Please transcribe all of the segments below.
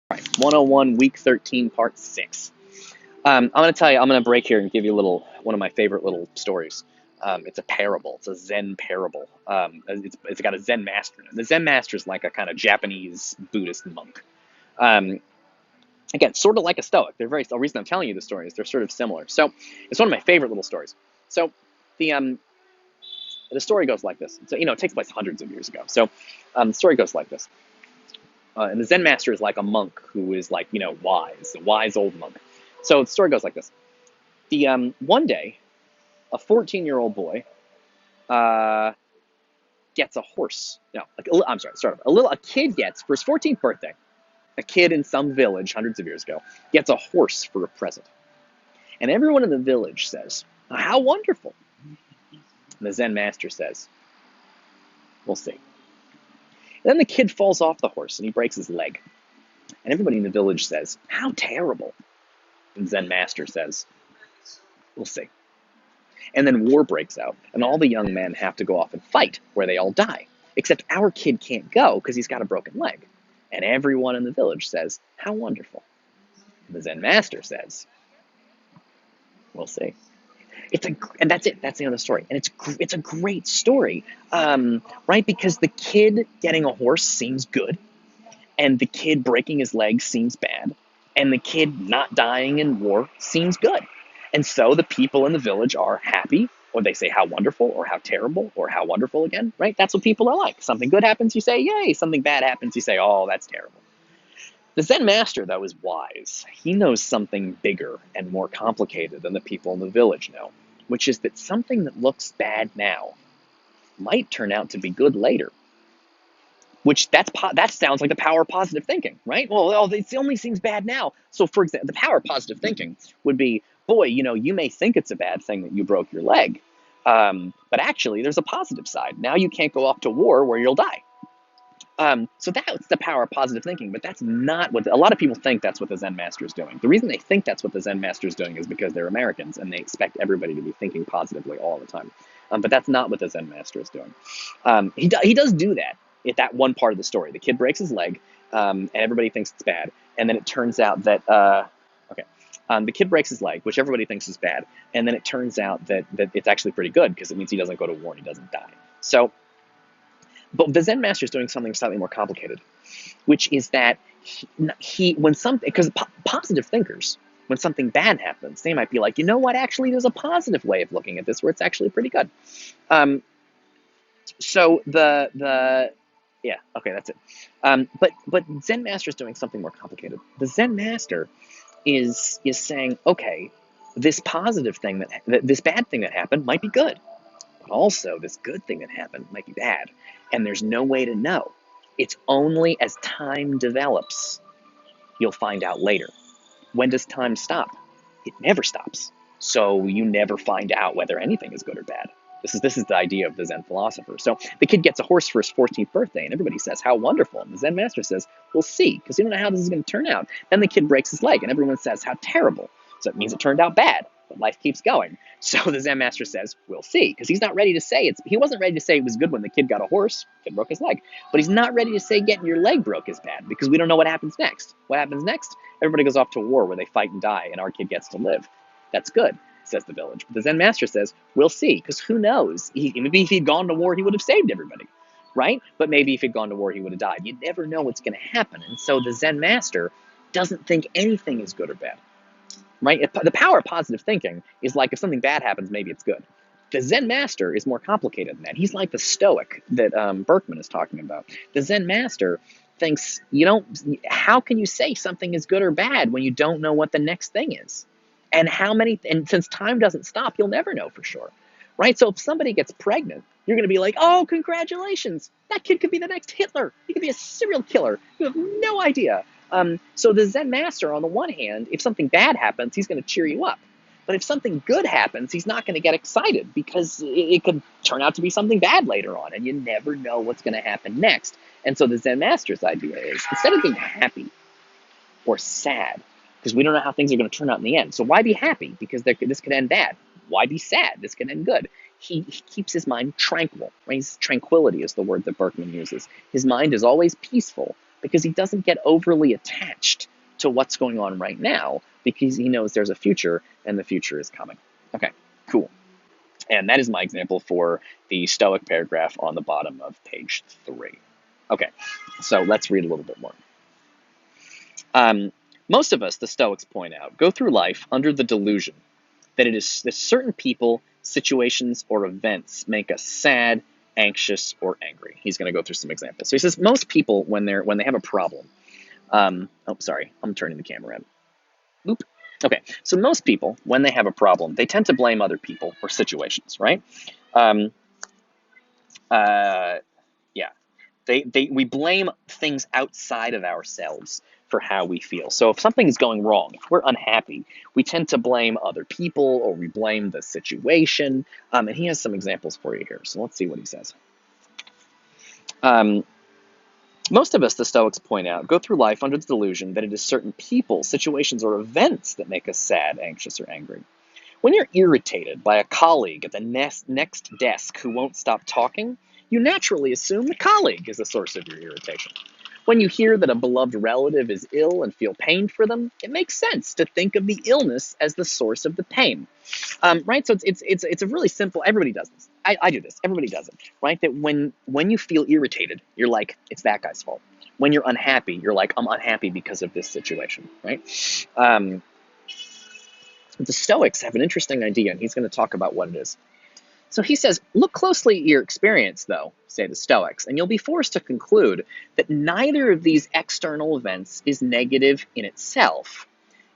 101, week 13, part 6. I'm going to tell you, I'm going to break here and give you one of my favorite little stories. It's a parable. It's a Zen parable. It's got a Zen master in it. The Zen master is like a kind of Japanese Buddhist monk. Um, Again, sort of like a Stoic. The reason I'm telling you the story is they're sort of similar. So it's one of my favorite little stories. So the story goes like this. So, it takes place hundreds of years ago. So the story goes like this. And the Zen master is like a monk who is like, wise, a wise old monk. So the story goes like this. One day, a 14-year-old boy gets a horse. No, I'm sorry, start over. A kid gets, for his 14th birthday, a kid in some village hundreds of years ago gets a horse for a present. And everyone in the village says, how wonderful. And the Zen master says, we'll see. And then the kid falls off the horse and he breaks his leg. And everybody in the village says, how terrible. And Zen master says, we'll see. And then war breaks out, and all the young men have to go off and fight, where they all die. Except our kid can't go because he's got a broken leg. And everyone in the village says, how wonderful. And the Zen master says, we'll see. And that's it. That's the end of the story. And it's a great story, right? Because the kid getting a horse seems good, and the kid breaking his leg seems bad, and the kid not dying in war seems good. And so the people in the village are happy, or they say how wonderful, or how terrible, or how wonderful again, right? That's what people are like. Something good happens, you say, yay. Something bad happens, you say, oh, that's terrible. The Zen master, though, is wise. He knows something bigger and more complicated than the people in the village know, which is that something that looks bad now might turn out to be good later. Which that sounds like the power of positive thinking, right? Well, it only seems bad now. So, for example, the power of positive thinking would be, boy, you may think it's a bad thing that you broke your leg, but actually there's a positive side. Now you can't go off to war where you'll die. So that's the power of positive thinking, but that's not what a lot of people think. That's what the Zen master is doing. The reason they think that's what the Zen master is doing is because they're Americans and they expect everybody to be thinking positively all the time. But that's not what the Zen master is doing. He does do that. At that one part of the story, the kid breaks his leg, and everybody thinks it's bad, and then it turns out that the kid breaks his leg, which everybody thinks is bad, and then it turns out that it's actually pretty good because it means he doesn't go to war and he doesn't die. So, but the Zen master is doing something slightly more complicated, which is that because positive thinkers, when something bad happens, they might be like, you know what? Actually, there's a positive way of looking at this where it's actually pretty good. So yeah, okay, that's it. But Zen master is doing something more complicated. The Zen master is saying, okay, this positive thing this bad thing that happened might be good, but also this good thing that happened might be bad, and there's no way to know. It's only as time develops you'll find out later. When does time stop? It never stops. So you never find out whether anything is good or bad. This is the idea of the Zen philosopher. So the kid gets a horse for his 14th birthday, and everybody says, how wonderful. And the Zen master says, we'll see, because you don't know how this is going to turn out. Then the kid breaks his leg, and everyone says, how terrible. So it means it turned out bad, but life keeps going. So the Zen master says, we'll see, because he's not ready to say he wasn't ready to say it was good when the kid got a horse, kid broke his leg. But he's not ready to say getting your leg broke is bad, because we don't know what happens next. What happens next? Everybody goes off to war where they fight and die, and our kid gets to live. That's good, says the village. But the Zen master says, we'll see, because who knows? Maybe if he'd gone to war, he would have saved everybody, right? But maybe if he'd gone to war, he would have died. You never know what's going to happen. And so the Zen master doesn't think anything is good or bad, right? The power of positive thinking is like if something bad happens, maybe it's good. The Zen master is more complicated than that. He's like the Stoic that Berkman is talking about. The Zen master thinks, how can you say something is good or bad when you don't know what the next thing is? And since time doesn't stop, you'll never know for sure, right? So if somebody gets pregnant, you're going to be like, oh, congratulations. That kid could be the next Hitler. He could be a serial killer. You have no idea. So the Zen master, on the one hand, if something bad happens, he's going to cheer you up. But if something good happens, he's not going to get excited because it could turn out to be something bad later on, and you never know what's going to happen next. And so the Zen master's idea is, instead of being happy or sad, because we don't know how things are going to turn out in the end. So why be happy? Because this could end bad. Why be sad? This could end good. He keeps his mind tranquil. Right? Tranquility is the word that Berkman uses. His mind is always peaceful because he doesn't get overly attached to what's going on right now because he knows there's a future and the future is coming. Okay, cool. And that is my example for the Stoic paragraph on the bottom of page 3. Okay, so let's read a little bit more. Most of us, the Stoics point out, go through life under the delusion that it is that certain people, situations, or events make us sad, anxious, or angry. He's going to go through some examples. So he says most people, when they have a problem, oh, sorry, I'm turning the camera in. Oop. Okay, so most people, when they have a problem, they tend to blame other people or situations, right? Yeah, we blame things outside of ourselves for how we feel. So if something is going wrong, if we're unhappy, we tend to blame other people or we blame the situation. And he has some examples for you here. So let's see what he says. Most of us, the Stoics point out, go through life under the delusion that it is certain people, situations, or events that make us sad, anxious, or angry. When you're irritated by a colleague at the next desk who won't stop talking, you naturally assume the colleague is the source of your irritation. When you hear that a beloved relative is ill and feel pain for them, it makes sense to think of the illness as the source of the pain. Right? So it's a really simple. Everybody does this. I do this. Everybody does it. Right? That when you feel irritated, you're like, it's that guy's fault. When you're unhappy, you're like, I'm unhappy because of this situation. Right? The Stoics have an interesting idea, and he's going to talk about what it is. So he says, look closely at your experience, though, say the Stoics, and you'll be forced to conclude that neither of these external events is negative in itself.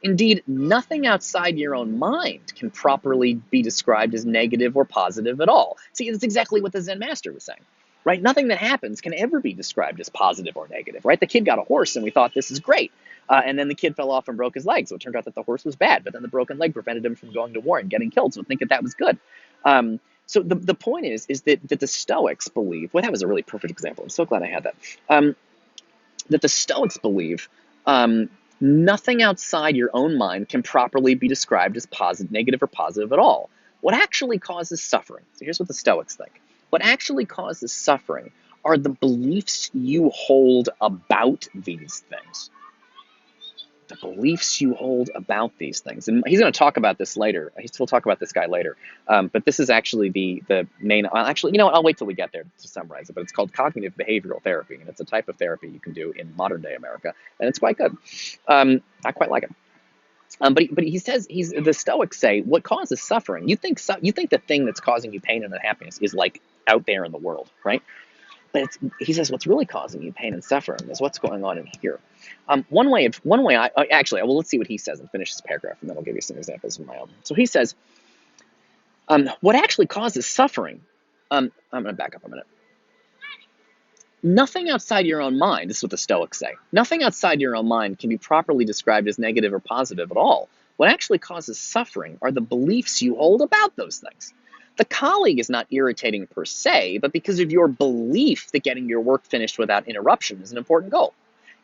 Indeed, nothing outside your own mind can properly be described as negative or positive at all. See, that's exactly what the Zen master was saying, right? Nothing that happens can ever be described as positive or negative, right? The kid got a horse, and we thought this is great. And then the kid fell off and broke his leg, so it turned out that the horse was bad, but then the broken leg prevented him from going to war and getting killed, so think that was good. So the point is that the Stoics believe, well, that was a really perfect example. I'm so glad I had that. That the Stoics believe nothing outside your own mind can properly be described as positive, negative, or positive at all. What actually causes suffering? So here's what the Stoics think. What actually causes suffering are the beliefs you hold about these things. The beliefs you hold about these things. And he's going to talk about this later. He'll talk about this guy later. But this is actually the main, actually, you know what, I'll wait till we get there to summarize it, but it's called cognitive behavioral therapy, and it's a type of therapy you can do in modern day America, and it's quite good. I quite like it. But he says, the Stoics say, what causes suffering? You think the thing that's causing you pain and unhappiness is like out there in the world, right? But he says what's really causing you pain and suffering is what's going on in here. One way let's see what he says and finish this paragraph, and then I'll give you some examples of my own. So he says, what actually causes suffering? I'm going to back up a minute. Nothing outside your own mind, this is what the Stoics say, nothing outside your own mind can be properly described as negative or positive at all. What actually causes suffering are the beliefs you hold about those things. The colleague is not irritating per se, but because of your belief that getting your work finished without interruption is an important goal.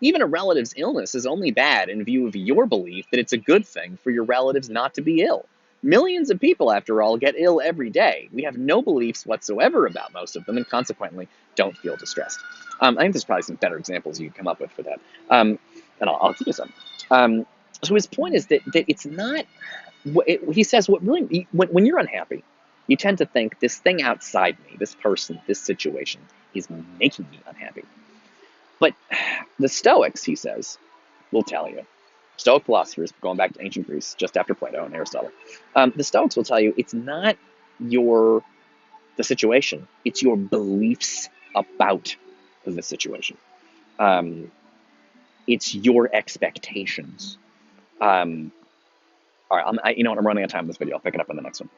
Even a relative's illness is only bad in view of your belief that it's a good thing for your relatives not to be ill. Millions of people, after all, get ill every day. We have no beliefs whatsoever about most of them, and consequently don't feel distressed. I think there's probably some better examples you can come up with for that. And I'll give you some. So his point is that it's not, he says, when you're unhappy, you tend to think this thing outside me, this person, this situation, is making me unhappy. But the Stoics, he says, will tell you, Stoic philosophers, going back to ancient Greece, just after Plato and Aristotle, the Stoics will tell you it's not the situation, it's your beliefs about the situation. It's your expectations. All right, you know what? I'm running out of time in this video. I'll pick it up in the next one.